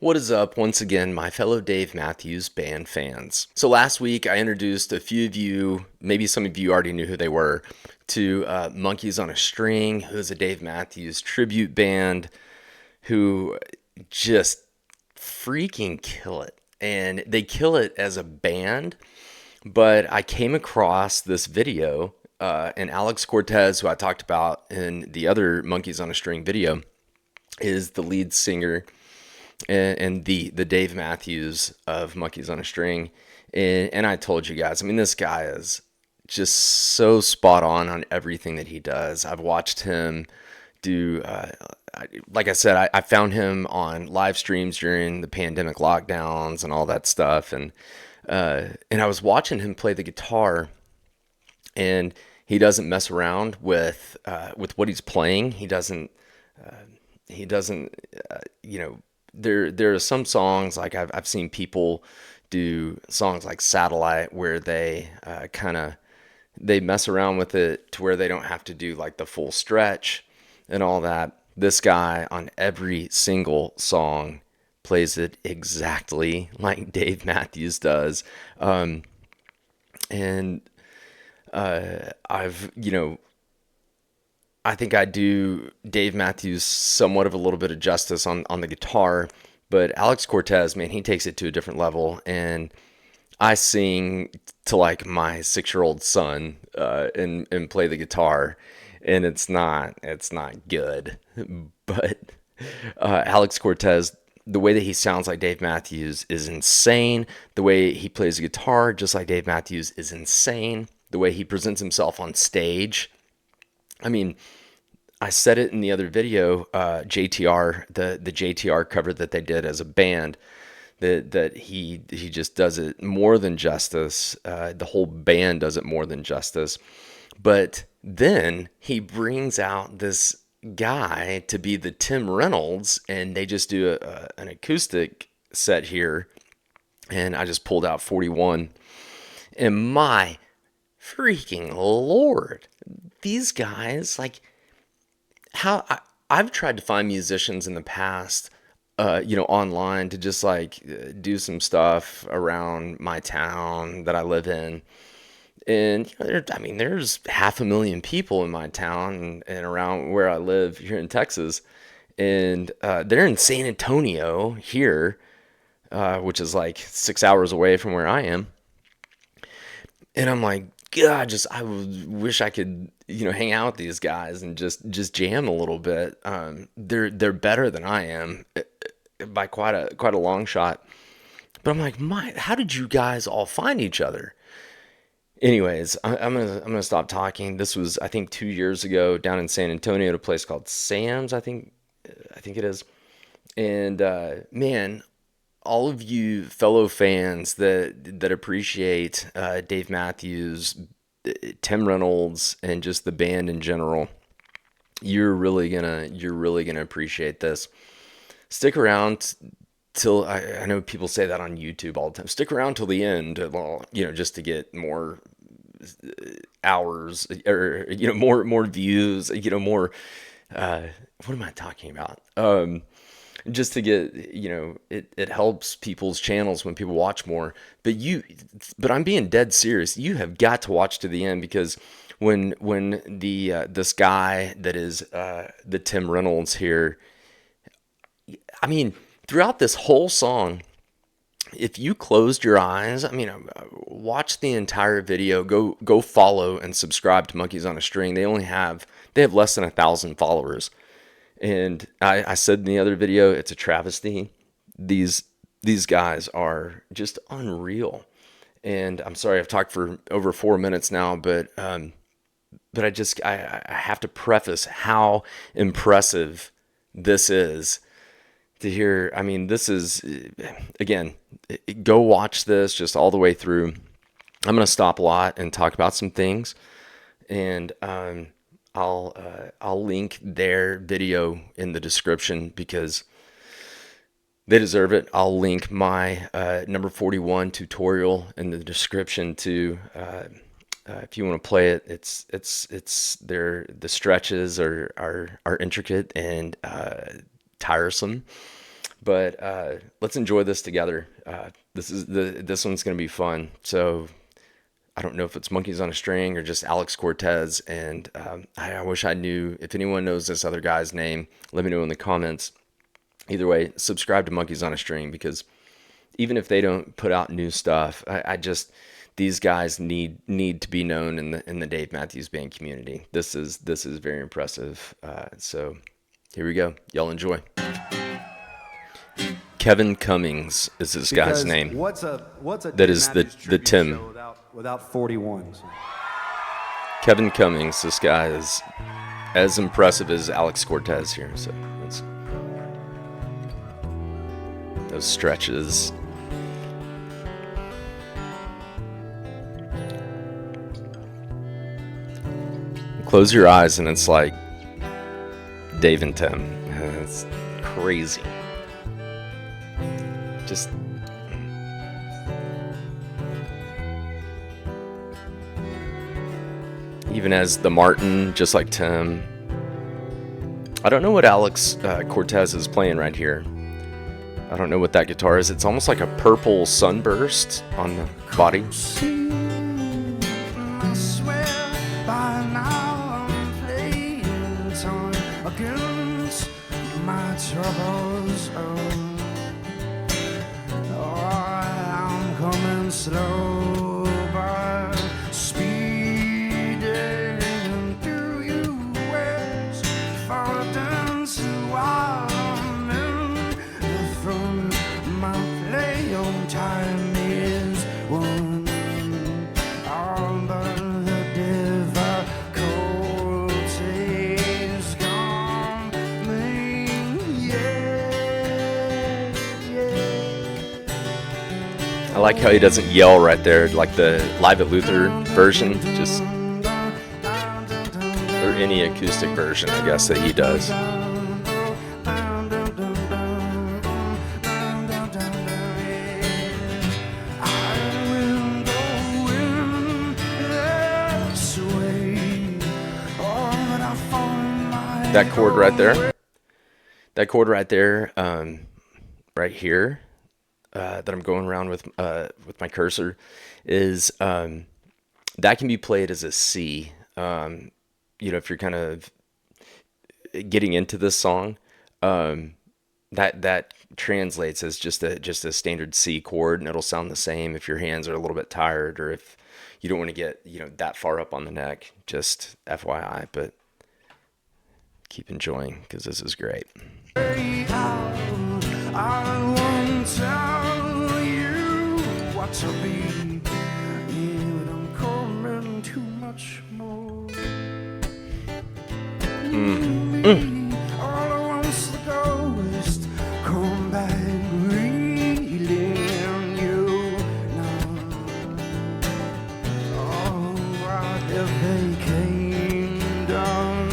What is up, once again, my fellow Dave Matthews Band fans? So last week I introduced a few of you, maybe some of you already knew who they were, to Monkeys on a String, who is a Dave Matthews tribute band who just freaking kill it. And they kill it as a band, but I came across this video, and Alex Cortez, who I talked about in the other Monkeys on a String video, is the lead singer and the Dave Matthews of Monkeys on a String. And I told you guys, I mean, this guy is just so spot on everything that he does. I've watched him do, like I said, I found him on live streams during the pandemic lockdowns and all that stuff. And I was watching him play the guitar, and he doesn't mess around with what he's playing. He doesn't, there are some songs like I've seen people do songs like Satellite where they they mess around with it to where they don't have to do like the full stretch and all that. This guy on every single song plays it exactly like Dave Matthews does. And I've, I think I do Dave Matthews somewhat of a little bit of justice on the guitar, but Alex Cortez, man, he takes it to a different level. And I sing to like my 6-year-old son, and play the guitar, and it's not good. But Alex Cortez, the way that he sounds like Dave Matthews is insane. The way he plays the guitar, just like Dave Matthews, is insane. The way he presents himself on stage, I mean, I said it in the other video, JTR, the JTR cover that they did as a band, that he just does it more than justice. The whole band does it more than justice. But then he brings out this guy to be the Tim Reynolds, and they just do an acoustic set here. And I just pulled out 41, and my freaking Lord, these guys, like, I've tried to find musicians in the past, online to just like do some stuff around my town that I live in. And I mean, there's 500,000 people in my town and around where I live here in Texas. And they're in San Antonio here, which is like 6 hours away from where I am. And I'm like, God, wish I could, hang out with these guys and just jam a little bit. They're better than I am, by quite a long shot. But I'm like, how did you guys all find each other? Anyways, I'm gonna stop talking. This was, I think, 2 years ago down in San Antonio at a place called Sam's. I think it is. And man, all of you fellow fans that appreciate Dave Matthews, Tim Reynolds, and just the band in general, you're really gonna appreciate this. Stick around till I know people say that on YouTube all the time. Stick around till the end, well, just to get more hours, or more views, more. What am I talking about? Just to get, it helps people's channels when people watch more. But I'm being dead serious. You have got to watch to the end, because when the this guy that is the Tim Reynolds here, I mean, throughout this whole song, if you closed your eyes, I mean, watch the entire video. Go follow and subscribe to Monkeys on a String. They have less than 1,000 followers. And I said in the other video, it's a travesty. These guys are just unreal. And I'm sorry I've talked for over 4 minutes now, but I have to preface how impressive this is to hear. I mean, this is, again, go watch this just all the way through. I'm going to stop a lot and talk about some things, and I'll link their video in the description because they deserve it. I'll link my number 41 tutorial in the description too. If you want to play it, the stretches are intricate and tiresome, But let's enjoy this together. This one's gonna be fun. So I don't know if it's Monkeys on a String or just Alex Cortez. And I wish I knew. If anyone knows this other guy's name, let me know in the comments. Either way, subscribe to Monkeys on a String, because even if they don't put out new stuff, I just, these guys need to be known in the Dave Matthews Band community. This is very impressive. So here we go. Y'all enjoy. Kevin Cummings is this guy's name. What's a That Dave is Matthews the tribute Tim. show without 41s? Kevin Cummings. This guy is as impressive as Alex Cortez here. So that's, those stretches. Close your eyes and it's like Dave and Tim. It's crazy. Just even as the Martin, just like Tim. I don't know what Alex Cortez is playing right here. I don't know what that guitar is. It's almost like a purple sunburst on the body. I swear by now I'm playing time against my troubles. Oh, I'm coming slow, but speeding through you west for a dance while I'm in the front. My play on time is one. All but the difficulties gone. I like how he doesn't yell right there, like the Live at Luther version, just, or any acoustic version, I guess, that he does. That chord right there, right here, that I'm going around with my cursor, is that can be played as a C. If you're kind of getting into this song, that translates as just a standard C chord, and it'll sound the same if your hands are a little bit tired or if you don't want to get that far up on the neck. Just FYI, but keep enjoying because this is great. I won't tell you what to be, but I'm coming too much more. All at once the ghost come back reeling you now. Oh, what if they came down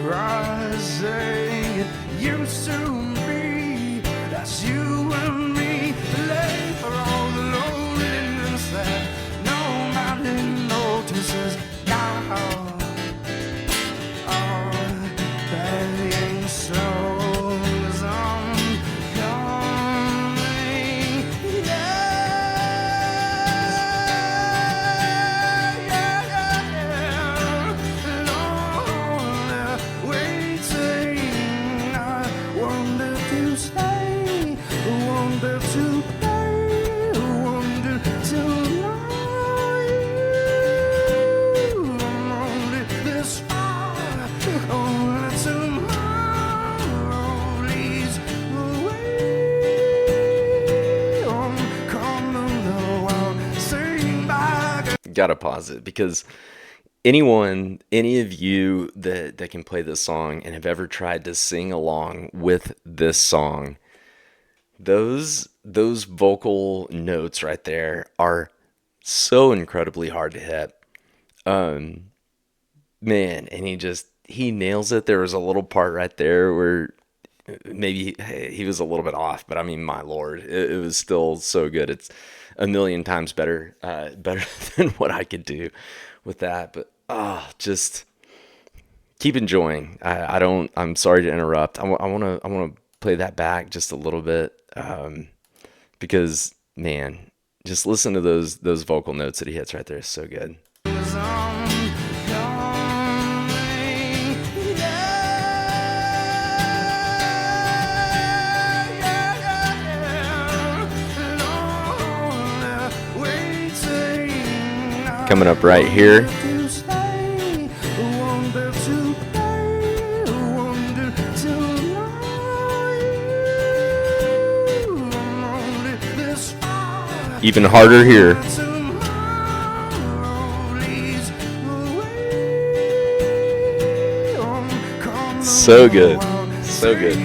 rising? It used to be that's you and me, lay for all the loneliness that nobody notices now. Oh, begging slow as I'm coming. Lonely, waiting. I wonder to stay, wonder to play, wonder to lie. I'm only this far, only tomorrow leads the way. I'm coming though, I'll sing back. Gotta pause it because any of you that can play this song and have ever tried to sing along with this song, those vocal notes right there are so incredibly hard to hit. Man, and he nails it. There was a little part right there where maybe he was a little bit off, but I mean, my Lord, it was still so good. It's a million times better than what I could do with that. But just keep enjoying. I'm sorry to interrupt. I want to play that back just a little bit, because man, just listen to those vocal notes that he hits right there. It's so good. Coming up right here. Even harder here. So good. So good.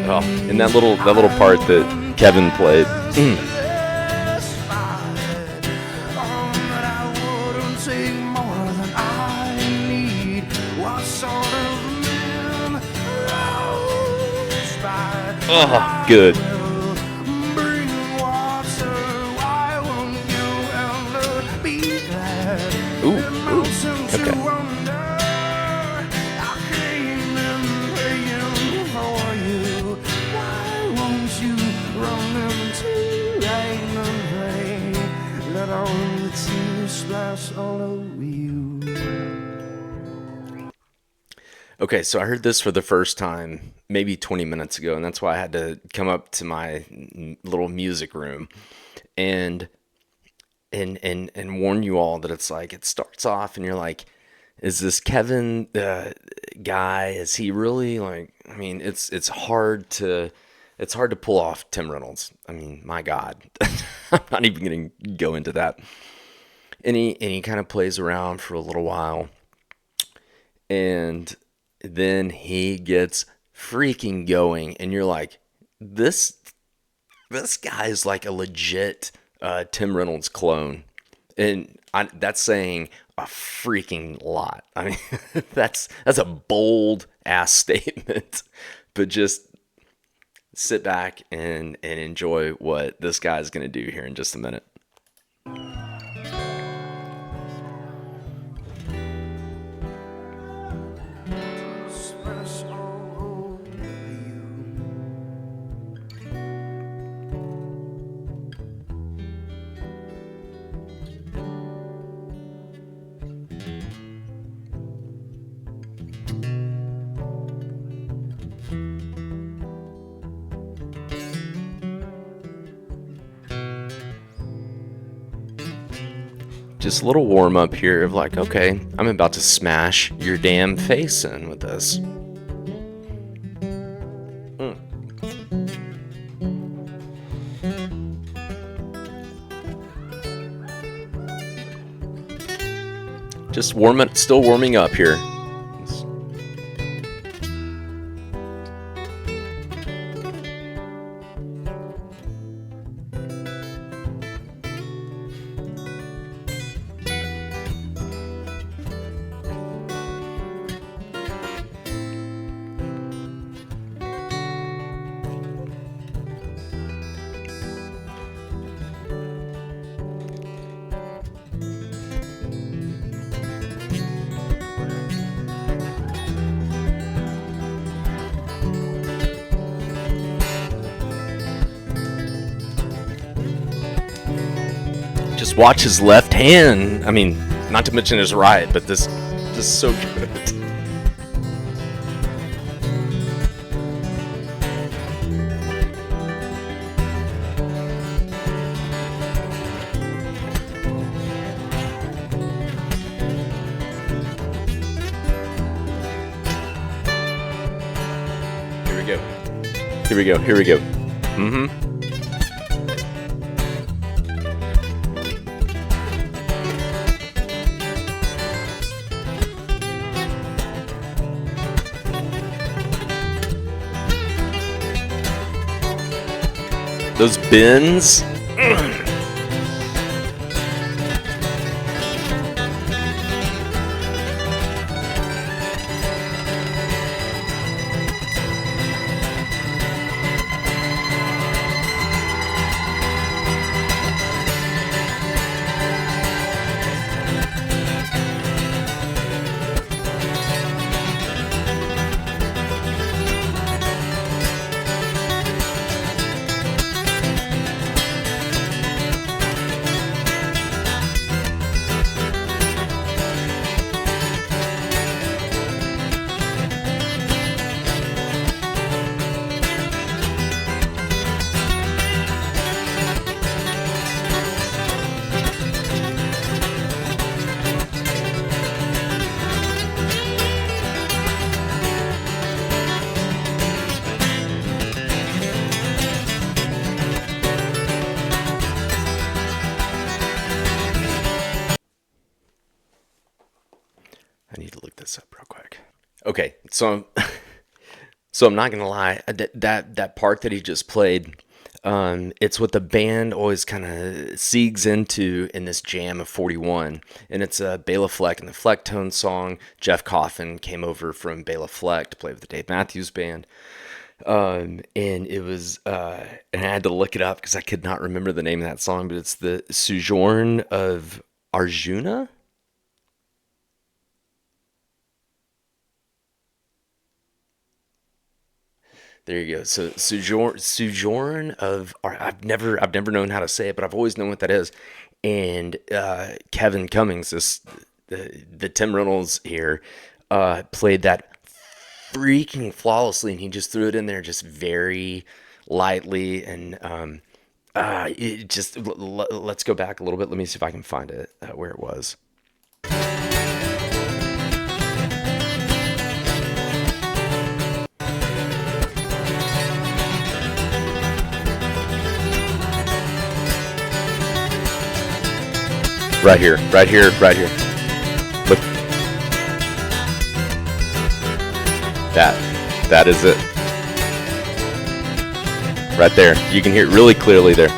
Oh, and that little part that Kevin played. Oh, good. Ooh, okay. Okay, so I heard this for the first time maybe 20 minutes ago, and that's why I had to come up to my little music room and warn you all that it's like it starts off and you're like, is this Kevin guy? Is he really like? I mean, it's hard to pull off Tim Reynolds. I mean, my God, I'm not even going to go into that. And he kind of plays around for a little while, and then he gets freaking going, and you're like, this guy is like a legit Tim Reynolds clone, and that's saying a freaking lot. I mean, that's a bold ass statement, but just sit back and enjoy what this guy's gonna do here in just a minute. Just a little warm up here of like, okay, I'm about to smash your damn face in with this. Just still warming up here. Just watch his left hand. I mean, not to mention his right, but this is so good. Here we go. Those bends. Okay, so I'm not gonna lie. That part that he just played, it's what the band always kind of segues into in this jam of 41, and it's Bela Fleck and the Flecktone song. Jeff Coffin came over from Bela Fleck to play with the Dave Matthews Band, and it was, and I had to look it up because I could not remember the name of that song, but it's the Sojourn of Arjuna. There you go. So Sojourn of, or I've never known how to say it, but I've always known what that is. And Kevin Cummings, the Tim Reynolds here, played that freaking flawlessly, and he just threw it in there just very lightly. And it just let's go back a little bit. Let me see if I can find it where it was. Right here, right here, right here. Look, that is it. Right there. You can hear it really clearly there.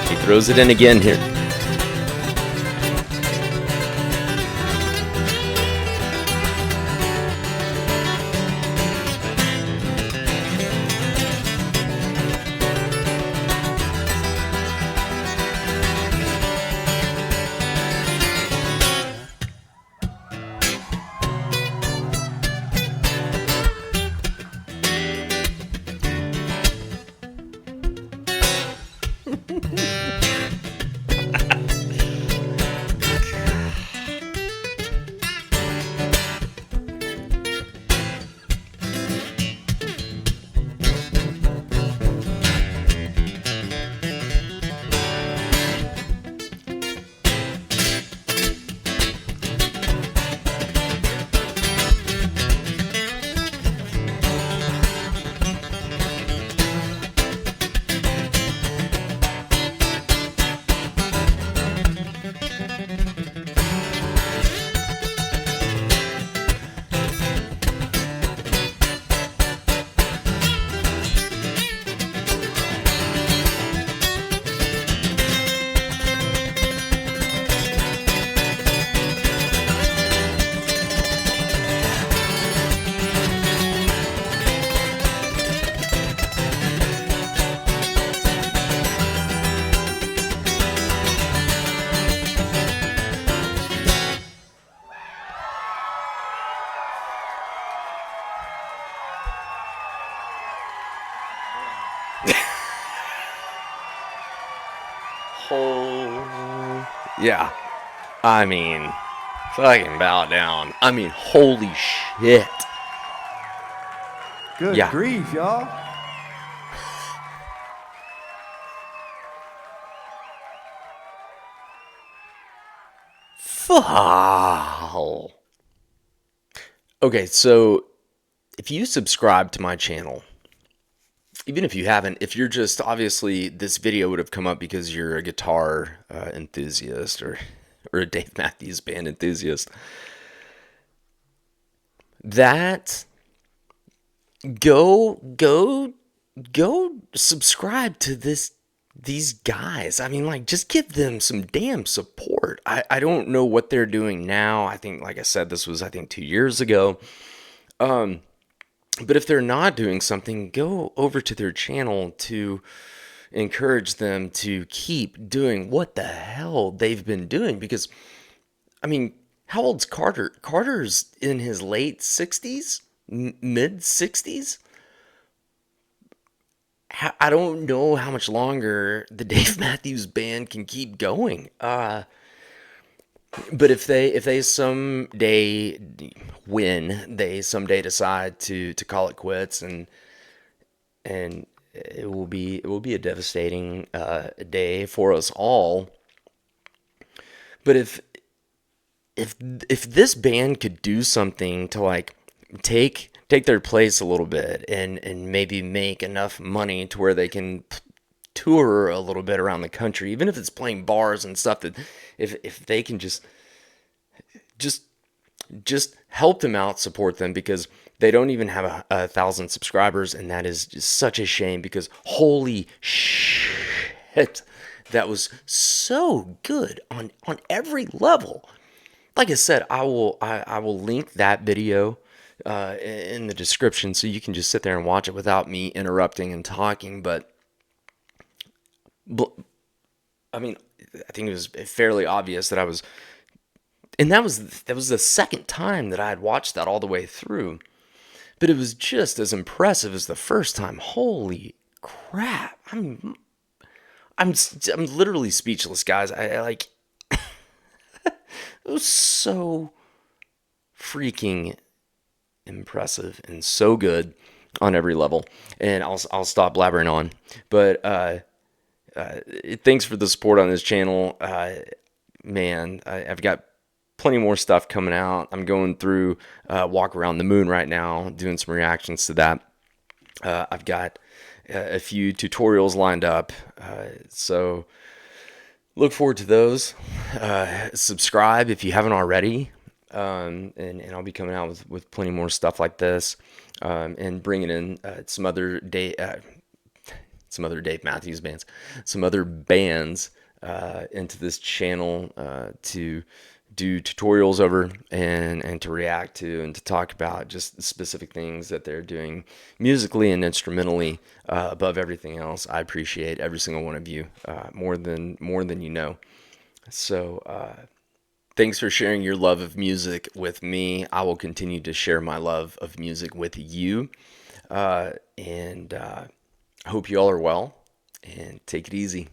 He throws it in again here. Oh, yeah. I mean, fucking bow down. I mean, holy shit. Good Yeah. grief, y'all. Wow. Okay, so if you subscribe to my channel, even if you haven't, if you're just, obviously this video would have come up because you're a guitar enthusiast, or a Dave Matthews Band enthusiast. That go subscribe to these guys. I mean, like, just give them some damn support. I don't know what they're doing now. I think, like I said, this was, I think, 2 years ago. But if they're not doing something, go over to their channel to encourage them to keep doing what the hell they've been doing. Because, I mean, how old's Carter? Carter's in his late 60s, mid 60s. I don't know how much longer the Dave Matthews Band can keep going. But if they someday, when they someday decide to call it quits, and it will be a devastating day for us all. But if this band could do something to, like, take their place a little bit, and maybe make enough money to where they can tour a little bit around the country, even if it's playing bars and stuff, that if they can just just help them out, support them, because they don't even have a thousand subscribers, and that is just such a shame, because holy shit, that was so good on every level. Like I said, I will link that video in the description, so you can just sit there and watch it without me interrupting and talking. But I mean, I think it was fairly obvious that I was, and that was the second time that I had watched that all the way through. But it was just as impressive as the first time. Holy crap! I'm literally speechless, guys. I like, it was so freaking impressive and so good on every level. And I'll stop blabbering on. But thanks for the support on this channel. Man, I've got plenty more stuff coming out. I'm going through Walk Around the Moon right now, doing some reactions to that. I've got a few tutorials lined up, so look forward to those. Subscribe if you haven't already, and I'll be coming out with plenty more stuff like this, and bringing in some other Dave Matthews bands, some other bands into this channel to do tutorials over, and to react to, and to talk about just specific things that they're doing musically and instrumentally. Above everything else, I appreciate every single one of you more than you know. So thanks for sharing your love of music with me. I will continue to share my love of music with you, and I hope you all are well, and take it easy.